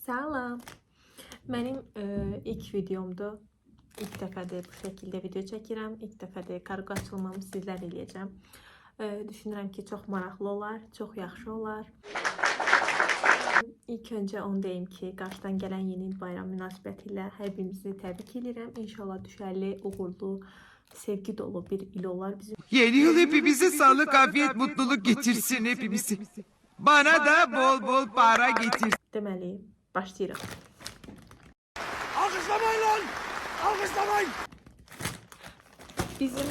Salam. Mənim ilk videomdur. İlk dəfədir bu şəkildə video çəkirəm. İlk dəfədir kargo açılmamı sizlər eləyəcəm. Düşünürəm ki, çox maraqlı olar, çox yaxşı olar. İlk öncə onu deyim ki, qarşıdan gələn yeni il bayram münasibətilə hər birinizi təbrik edirəm. İnşallah düşərli, uğurlu, sevgi dolu bir il olar bizim. Yeni yıl hepimize sağlık, afiyet, mutluluk getirsin hepimizi. Bana da bol bol para getir. Deməli, başlayırıq. Alkışlamayın lan! Alkışlamayın! Bizim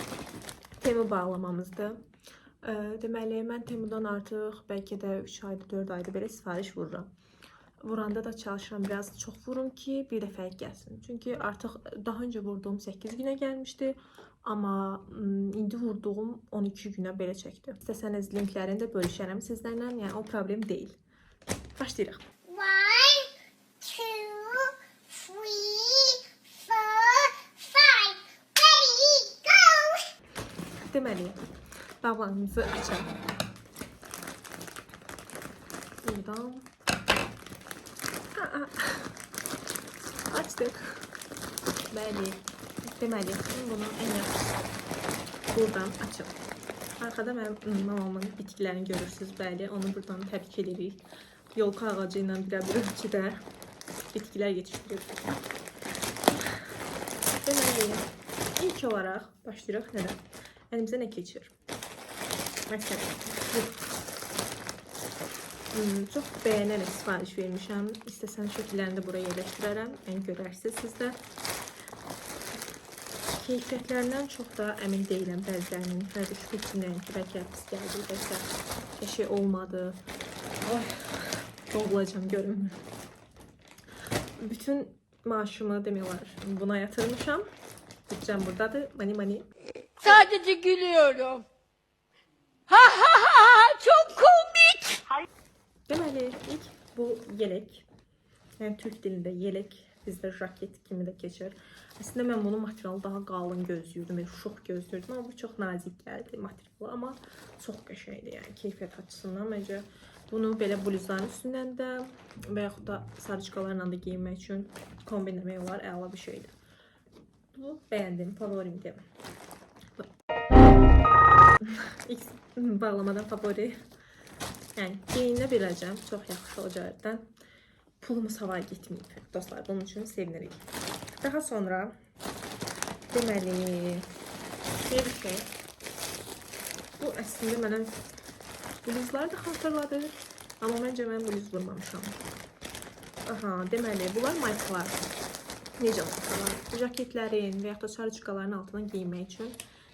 Temu bağlamamızdır. Deməli, mən Temudan artıq bəlkə də 3 ayda, 4 ayda belə sifariş vururam. Vuranda da çalışıram biraz çox vurum ki, bir dəfəlik gəlsin. Çünki artıq daha öncə vurduğum 8 günə gəlmişdi. Amma indi vurduğum 12 günə belə çəkdi. İstəsəniz linklərini də bölüşərəm sizlərlə. Yəni o problem deyil. Başlayırıq. 1, 2, 3, 4, 5. Ready, go! Deməli, bağlamamızı açaq. Buradan. Açdıq. Bəli. Deməli, bunu en yaxşı buradan açıb. Arkada mənim mamamın bitklərini görürsünüz. Bəli, onu buradan təbrik edirik. Yolka ağacı ilə bir ölçüdə bitkilər yetişdirir. Deməli, ilk olaraq başlayırıq nədən? Əlimizə nə keçir? Məsələn, çox bəyənərək sifariş vermişəm. İstəsəniz şəkillərini də buraya yerləşdirərəm. Yəni görərsiniz sizdə. Keyfiyyətlərindən çox da əmin deyiləm bəzilərinin. Bəzi şükürçünlərin ki, bəlkə pis gəldi, bəlkə keşi olmadı. Ay, boğulacam, görünmür. Bütün maaşımı demiyorlar, buna yatırmışam. Bütçem buradadır, mani. Sadece gülüyorum. Ha ha ha, çok komik. Deməli, ilk bu yelek. Yəni Türk dilində yelek, bizdə jaket kimi də keçir. Aslında mən bunu materialı daha qalın gözləyirdim, şox gözləyirdim, amma bu çox nazik gəldi materialı, amma çox qəşəngdir, yəni keyfiyyət açısından məncə bunu belə bluzların üstündən də və yaxud da sarıçkalarla da geyinmək üçün kombinləmək olar, əla bir şeydir. Bu bəyəndim, favorimdir. İlk bağlamadan favori. Yəni geyinə biləcəm, çox yaxşı olacaqdan. Pulumuz havaya getməyib dostlar, bunun üçün sevinirik. Daha sonra deməli bir şey. Bu əslində mənə bluzları da xatırladı. Amma məncə mən bluz vurmamışam. Aha, deməli bunlar maykalar. Necə maykalar? Jaketlərin və yaxud da sarıçkaların altından giyinmək üçün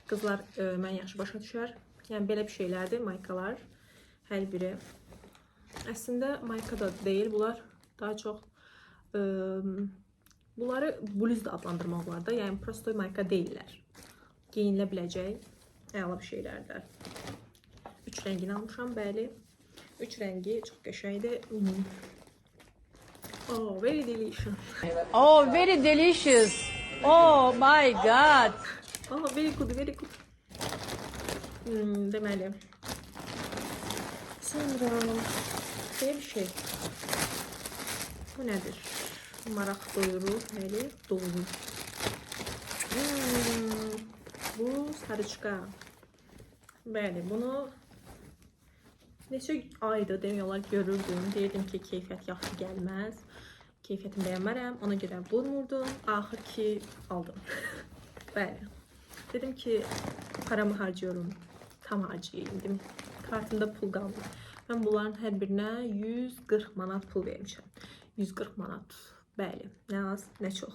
qızlar mən yaxşı başa düşər. Yəni belə bir şeylərdir maykalar. Hər biri. Əslində mayka da deyil bunlar. Daha çox bunları bluz da adlandırmaq olar da. Yəni prosto mayka deyirlər. Geyinilə biləcək əla bir şeylərdir. 3 rəngini almışam, bəli. 3 rəngi çox qəşəngdir. Oh, very delicious. Oh, very delicious. Oh my god. Oh, very good, very good. Deməli. Sonra bir şey. Bu nədir? Maraq doyurur, nəli? Doyurur. Bu sarıçka. Bəli, bunu neçə ayda demiyorlar görürdüm. Deyirdim ki, keyfiyyət yaxşı gəlməz. Keyfiyyətini bəyənmərəm. Ona görə vurmurdum. Axır ki, aldım. Bəli. Dedim ki, paramı harcıyorum. Tam harcayayım. Kartımda pul qaldı. Mən bunların hər birinə 140 manat pul vermişəm. 140 manat. Bəli. Nə az, nə çox.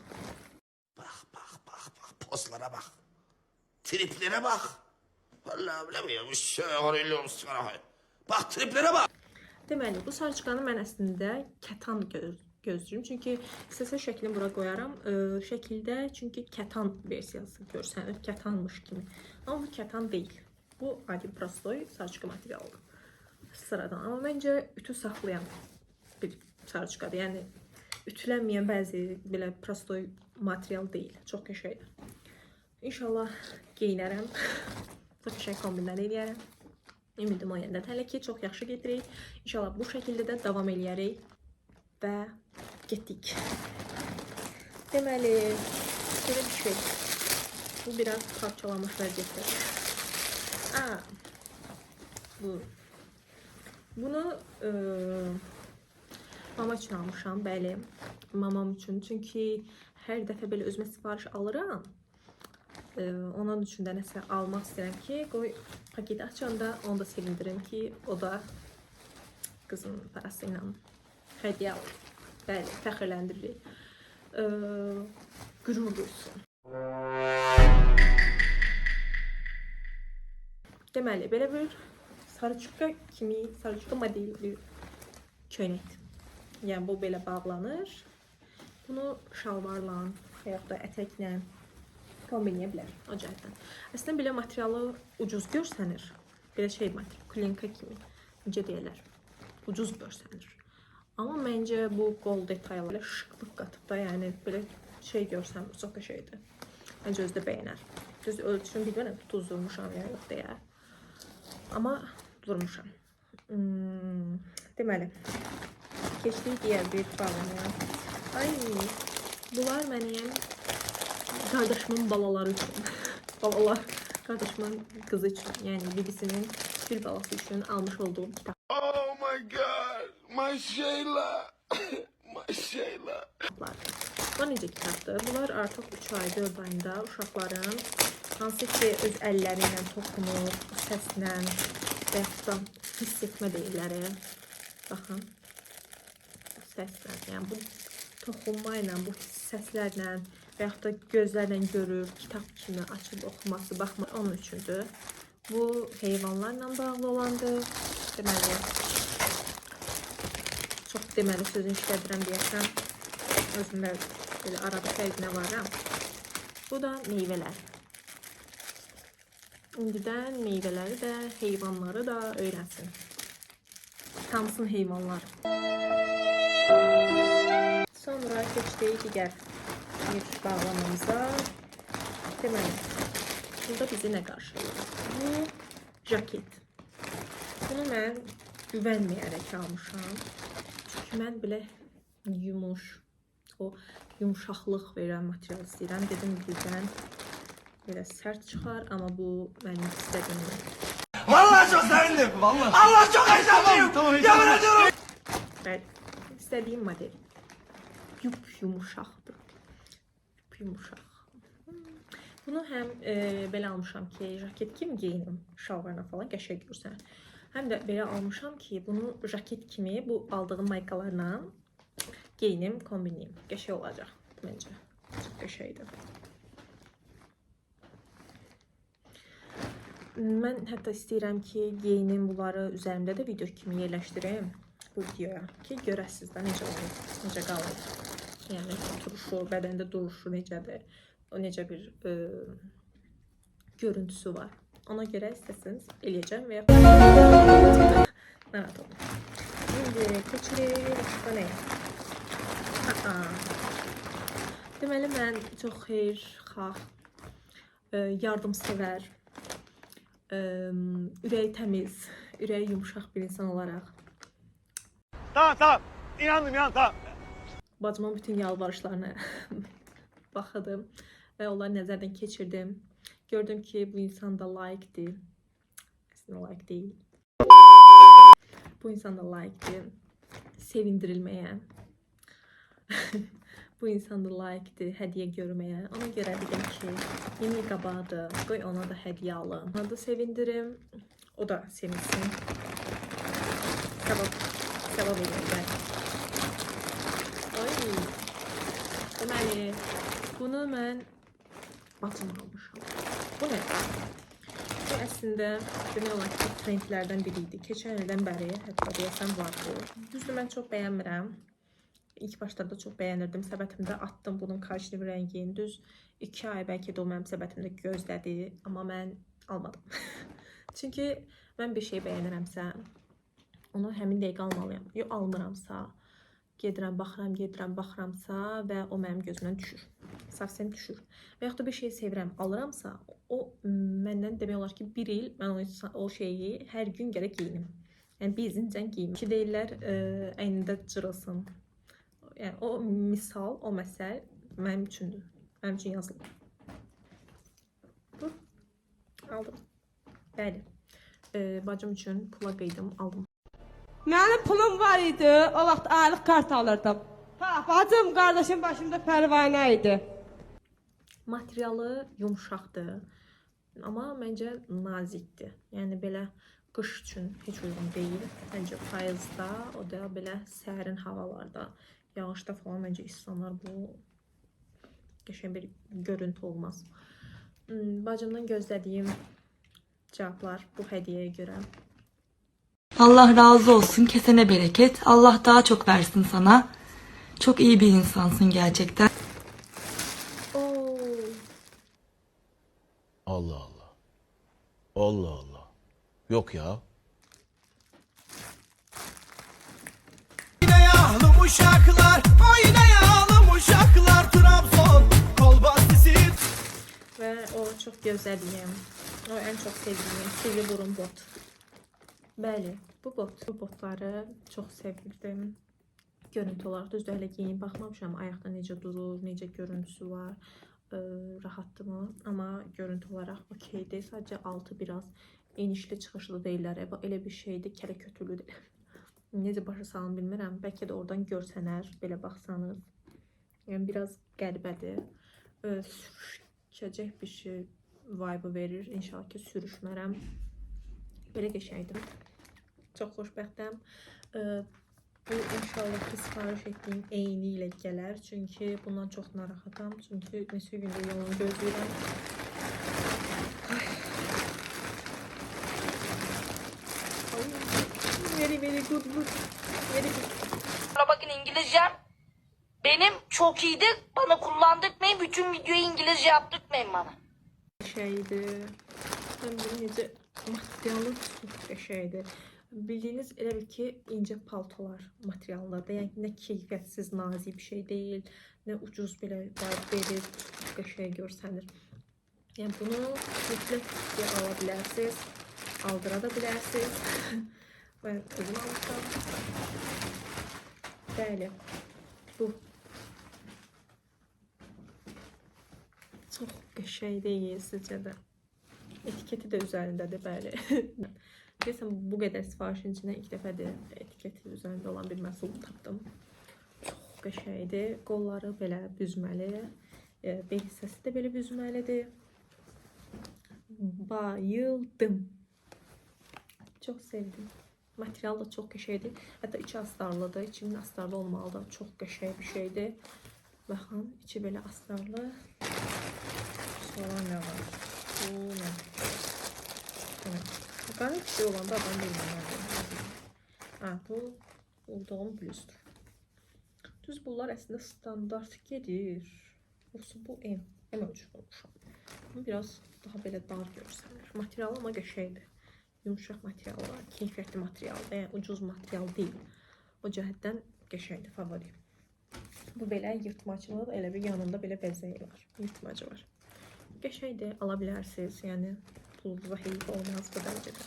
Bak. Pozlara bak. Triplere bak. Vallahi bilemiyorum. Bak triplere bak. Deməli, bu sarıçkanı mən əslində kətan gözləyirəm. Çünki istəsə şəklini bura qoyaram. Şəkildə çünki kətan versiyası görsənir. Kətanmış kimi. Amma bu kətan deyil. Bu adi prostoy sarıçka materialıdır. Sıradan. Amma məncə ütü saxlayan bir sarıçkadır. Yəni ütülənməyən bəzi belə prostoy material deyil. Çox qəşəngdir. İnşallah geyinərəm. Çox qəşəng kombinlər eləyərəm. Ümidim o yəndə. Hələ ki çox yaxşı gedirik. İnşallah bu şəkildə də davam eləyərik və Getdik. Deməli, belə bir şey. Bu biraz parçalanmış vəziyyətdə. Bunu mama üçün almışam, bəli. Mamam üçün. Çünki hər dəfə belə özümə sifariş alıram. Onun üçün də nəsə almaq istəyirəm ki, qoy paketi açanda onu da sevindirim ki, o da qızın parası ilə hədiyyə alır. Bəli, fəxrləndiririk. Qürur duysun. Deməli, belə bir sarıçuqa kimi, sarıçuqa model bir köynək. Yəni, bu belə bağlanır. Bunu şalvarla, yaxud da ətəklə kombinləyə bilər o cəhətdən. Əslində, belə materialı ucuz görsənir. Belə şey material, klinka kimi, necə deyirlər, ucuz görsənir. Amma məncə bu qol detaylı, belə şıqlıq qatıb da, yəni belə şey görsəm, çox da şeydir. Məncə özü də bəyənər. Düz ölçünü bilmirəm, tuzdurmuşam ya, yox deyə. Amma durmuşam. Deməli, keçdik digər bir bağlamaya. Ay, bunlar mənim qardaşımın balaları üçün. Balalar, qardaşımın qızı üçün. Yəni, bibisinin bir balası üçün almış olduğum kitab. Oh my god. My Sheila. My Sheila. Bunlar necə kitabdır? Bunlar artıq 3 ay, 4 ayında uşaqların hansı ki öz əlləri ilə toxunur, səslə və yaxud da hiss etmə deyirləri. Baxın, səslə, yəni bu toxunma ilə, bu səslərlə və yaxud da gözlərlə görür, kitab kimi açıb oxuması, baxmaq onun üçündür. Bu heyvanlarla bağlı olandır. Deməli, çox deməli sözün işlədirəm deyəsəm, özümdə belə arada fərqinə varam. Bu da meyvələr. İndidən meyvələri də, heyvanları da öyrənsin. Tanısın heyvanlar. Sonra keçdik digər bir bağlamamıza. Deməli, burada bizi nə qarşılayır? Bu jaket. Bunu mən güvənməyərək almışam. Çünki mən belə yumuşaqlıq verən material istəyirəm. Dedim birdən belə sərt çıxar, amma bu mənim istədiyim. Vallahi çok sevindim. Vallahi. Allah çok heyecanlıyım. Tamam, yemin ediyorum. Bəli, istədiyim model. Yumuşaqdır. Yumuşaq. Bunu həm belə almışam ki, jaket kimi geyinim, şalvarla falan qəşəng görsən. Həm də belə almışam ki, bunu jaket kimi bu aldığım maykalarla geyinim, kombinliyim. Qəşəng olacaq məncə. Çox qəşəngdir. Mən hətta istəyirəm ki, geyinim bunları üzərimdə də video kimi yerləşdirim bu videoya ki, görəsiniz də necə olur, necə qalır. Yəni, oturuşu, bədəndə duruşu necədir, o necə bir görüntüsü var. Ona görə istəsəniz eləyəcəm və narahat olun. İndi keçirik başqa nəyə? Deməli, mən çox xeyirxah, yardımsevər, ürəyi təmiz, ürəyi yumuşaq bir insan olaraq Tamam. İnandım, tamam. bacımın bütün yalvarışlarına baxdım və onları nəzərdən keçirdim. Gördüm ki, bu insan da layiqdir. Əslində layiq deyil. Bu insan da layiqdir sevindirilməyə. Bu insan da layiqdir hədiyyə görməyə. Ona görə dedim ki, yeni qabadır, qoy ona da hədiyyə alım. Ona da sevindirim, o da sevinsin. Səbəb eləyək. Ay, deməli, bunu mən bacım almışam. Bu nə? Bu əslində demək olar ki, trendlərdən biri idi. Keçən ildən bəri hətta deyəsəm vardı. Düzdür, mən çox bəyənmirəm. İlk başlarda çox bəyənirdim. Səbətimdə atdım bunun karşılıq rəngini. Düz 2 ay bəlkə də o mənim səbətimdə gözlədi. Amma mən almadım. Çünki mən bir şey bəyənirəmsə, onu həmin dəqiqə almalıyam. Yox, almıramsa, gedirəm, baxıramsa və o mənim gözümdən düşür. Savsem düşür. Və yaxud da bir şey sevirəm, alıramsa, o məndən demək olar ki, 1 il mən o şeyi hər gün gərək geyinim. Yəni, bir zincən geyim. Ki deyirlər, əynində cırılsın. Yəni o misal, o məsəl mənim üçündür. Mənim üçün yazılıb. Bu aldım. Bəli. Bacım üçün pula qıydım, aldım. Mənim pulum var idi, o vaxt aylıq kart alırdım. Ha, bacım, qardaşım başımda pərvanə idi. Materialı yumşaqdır, amma məncə nazikdir. Yəni belə qış üçün heç uyğun deyil. Məncə payızda, o da belə sərin havalarda, yağışda falan məncə insanlar bu qəşəng bir görüntü olmaz. Bacımdan gözlədiyim cevaplar bu hediyeye göre. Allah razı olsun, kesene bereket. Allah daha çok versin sana. Çok iyi bir insansın gerçekten. Oo, Allah Allah. Allah Allah. Yok ya. Oynayalım uşaklar, oynayalım uşaklar, Trabzon kolbastisi. ve o çok gözlediğim, o en çok sevdiğim sivri burun bot. Bəli, bu botları çok sevirdim. Görüntü olarak düzdür, hələ geyinib baxmamışam, ayaqda necə durur, necə görüntüsü var, rahatdırmı? Amma görüntü olarak okeydir. Sadece altı biraz enişli çıxışlı deyirlər. Elə bir şeydir, kələ kötülüdür. Necə başa salım bilmirəm. Bəlkə də oradan görsənər, belə baxsanız. Yəni biraz qəribədir. Sürüşəcək bir şey vibe verir. İnşallah ki sürüşmərəm. Belə qəşəngdir. Çox xoşbəxtəm. Bu inşallah ki sifariş etdiyim eyni ilə gələr. Çünki bundan çox narahatam. Çünki neçə gündür yolunu gözləyirəm. Very good. Very good. Bakın İngilizcem benim çok iyiydi. Bana kullandırmayın. Bütün videoyu İngilizce yaptırmayın bana. Şeydi. Ben bunu necə materialı çox qəşəngdir. Bildiyiniz elə bil ki incə paltolar materiallarda. Yəni nə keyfiyyətsiz, nazik bir şey deyil, nə ucuz belə verir, qəşəng görsənir. Yəni bunu mütləq ala bilərsiniz, aldıra da bilərsiniz. Ben özüm almışam. Bəli, bu çox qəşəng deyil sizcə də. Etiketi de üzərindədir, bəli. Deyəsəm bu qədər sifarişin içində ilk dəfədir etiketi üzərində olan bir məhsul tapdım. Çox qəşəngdir. Qolları belə büzməli, bel hissəsi də belə büzməlidir. Bayıldım. Çox sevdim. Material da çox qəşəngdir. Hətta içi astarlıdır. İçinin astarlı olmalıdır. Çox qəşəng bir şeydir. Baxın, içi belə astarlı. Sonra nə var? Bu nə? Qara bir şey olanda adam bilməm. Ha, bu olduğum bluzdur. Düz bunlar əslində standart gedir. Yoxsa bu M ölçü olmuşam. Bu biraz daha belə dar görsənir. Material ama qəşəngdir. Yumuşaq material var, keyfiyyətli material, yəni ucuz material deyil. O cəhətdən qəşəngdir, favori. Bu belə yırtmacılı, elə bir yanında belə bəzəyi var. Yırtmacı var. Qəşəngdir, ala bilərsiniz. Yəni pulunuza heyif olmaz bu dərəcədə.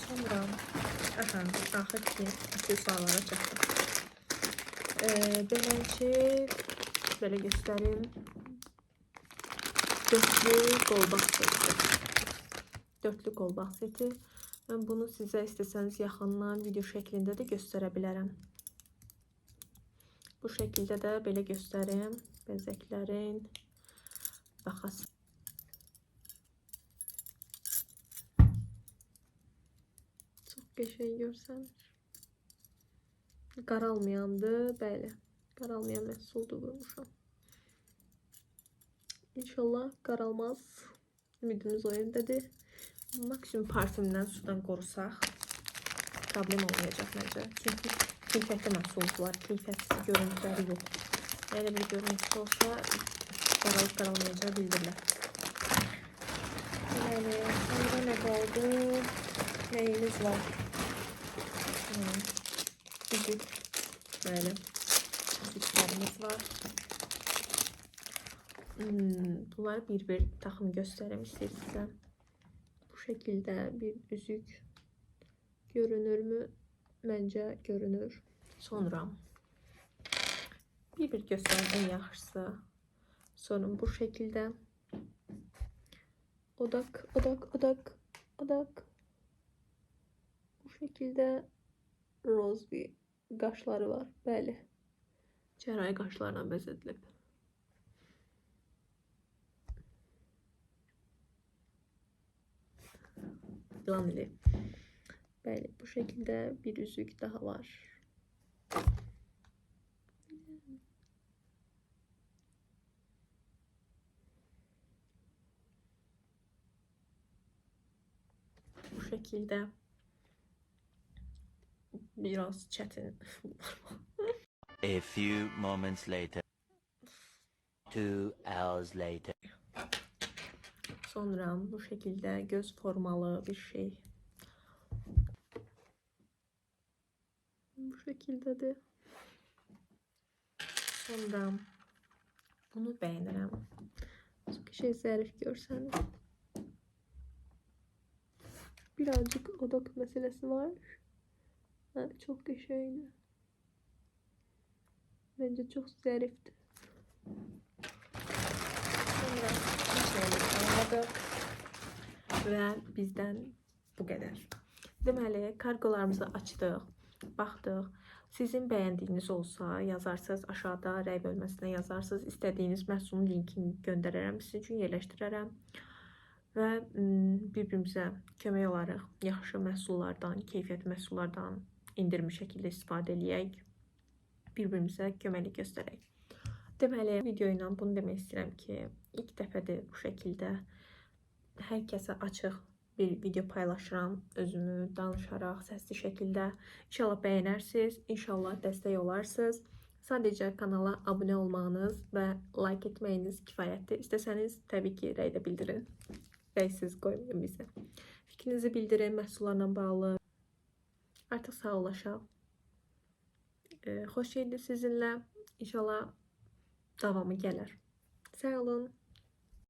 Sonra axır ki aksesuarlara çatdım. Beləcə belə göstərim. Dörtlü qolbaq seti. Ben bunu sizə istəsəniz yaxından video şəklində də göstərə bilərəm. Bu şəkildə də belə göstərim. Bəzəklərin baxasın. Çox qəşəng görsənir. Qaralmayandı, bəli. Qaralmayan məhsuldur vurmuşam. İnşallah qaralmaz. Ümidimiz o yöndedir. Maksimum parfümdən sudan qorusaq problem olmayacaq məncə. Çünki keyfiyyətli məhsullar, keyfiyyətsiz görüntüləri yox. Elə bir görüntüsü olsa qaralıb-qaralmayacağı bildirilər. Bəli, sonra nə qaldı? Nəyimiz var? Üzük. Bəli. Üzüklərimiz var. Bunları bir takım göstərəm istəyirsinizə. Bu şekilde bir üzük görünür mü? Bence görünür. Sonra Bir göstərim en yaxşısı. Sonra bu şəkildə. Odak. Bu şəkildə roz bir qaşları var. Bəli. Cərrahi qaşlarla bəzədilib. Yılan dili. Bəli, bu şəkildə bir üzük daha var. Bu şekilde biraz çetin. A few moments later. 2 hours later. Sonra bu şekilde göz formalı bir şey. Bu şekilde de. Sonra bunu beğenirim. Çok şey zərif görseniz. Birazcık odak meselesi var. Ha, çok geçeydi. Bence çok zarifti. Sonra tamamladık. Ve bizden bu kadar. Deməli, kargolarımızı açdıq, baxdıq. Sizin bəyəndiyiniz olsa yazarsınız, aşağıda rəy bölməsinə yazarsınız. İstədiyiniz məhsulun linkini göndərərəm, sizin üçün yerləşdirərəm. Və bir-birimizə kömək olaraq yaxşı məhsullardan, keyfiyyətli məhsullardan indirimi şəkildə istifadə edək. Bir-birimizə köməklik göstərək. Deməli, video ilə bunu demək istəyirəm ki, ilk dəfədir bu şəkildə hər kəsə açıq bir video paylaşıram, özümü danışaraq, səsli şəkildə. İnşallah bəyənərsiniz, inşallah dəstək olarsınız. Sadəcə kanala abunə olmağınız və like etməyiniz kifayətdir. İstəsəniz təbii ki, rəy də bildirin. Rəysiz qoymayın bizi. Fikrinizi bildirin məhsullarla bağlı. Artıq sağollaşaq. Xoş gəldi sizinlə. İnşallah davamı gələr. Sağ olun.